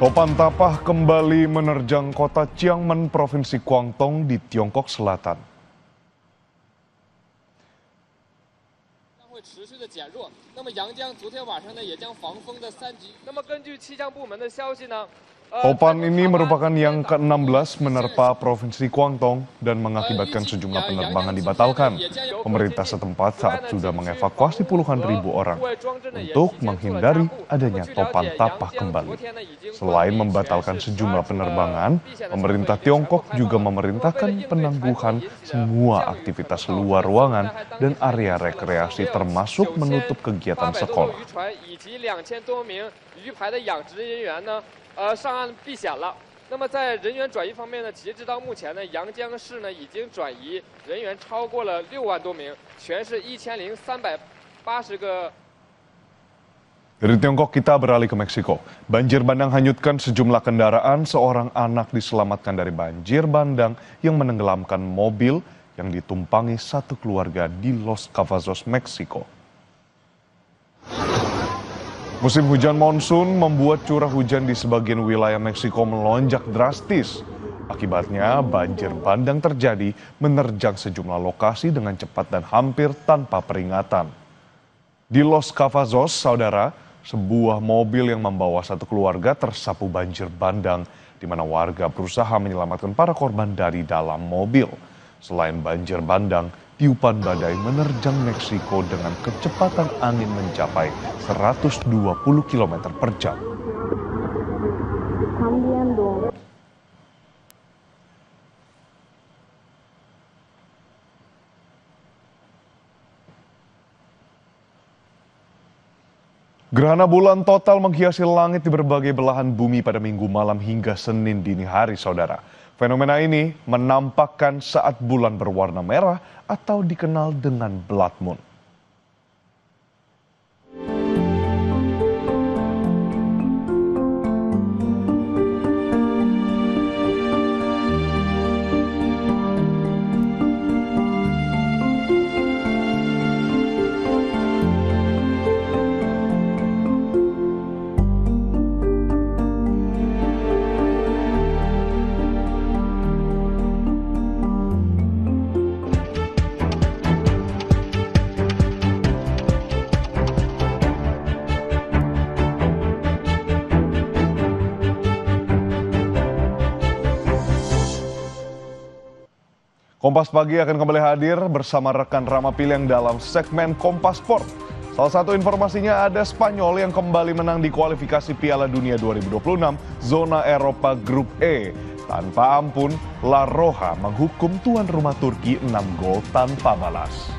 Topan Tapah kembali menerjang kota Xiamen, Provinsi Guangdong di Tiongkok Selatan. Topan ini merupakan yang ke-16 menerpa Provinsi Guangdong dan mengakibatkan sejumlah penerbangan dibatalkan. Pemerintah setempat saat sudah mengevakuasi puluhan ribu orang untuk menghindari adanya Topan Tapah kembali. Selain membatalkan sejumlah penerbangan, pemerintah Tiongkok juga memerintahkan penangguhan semua aktivitas luar ruangan dan area rekreasi termasuk menutup kegiatan sekolah. 上岸避险了。那么在人员转移方面呢，截止到目前呢，阳江市呢已经转移人员超过了6万多名，全市1380个。 Dari Tiongkok kita beralih ke Meksiko. Banjir bandang hanyutkan sejumlah kendaraan, seorang anak diselamatkan dari banjir bandang yang menenggelamkan mobil yang ditumpangi satu keluarga di Los Cavazos, Meksiko. Musim hujan monsun membuat curah hujan di sebagian wilayah Meksiko melonjak drastis. Akibatnya banjir bandang terjadi menerjang sejumlah lokasi dengan cepat dan hampir tanpa peringatan. Di Los Cavazos, saudara, sebuah mobil yang membawa satu keluarga tersapu banjir bandang, di mana warga berusaha menyelamatkan para korban dari dalam mobil. Selain banjir bandang, tiupan badai menerjang Meksiko dengan kecepatan angin mencapai 120 km per jam. Gerhana bulan total menghiasi langit di berbagai belahan bumi pada Minggu malam hingga Senin dini hari, saudara. Fenomena ini menampakkan saat bulan berwarna merah atau dikenal dengan blood moon. Kompas Pagi akan kembali hadir bersama rekan Rama Pileng dalam segmen Kompas Sport. Salah satu informasinya ada Spanyol yang kembali menang di kualifikasi Piala Dunia 2026 zona Eropa Grup E. Tanpa ampun, La Roja menghukum tuan rumah Turki 6 gol tanpa balas.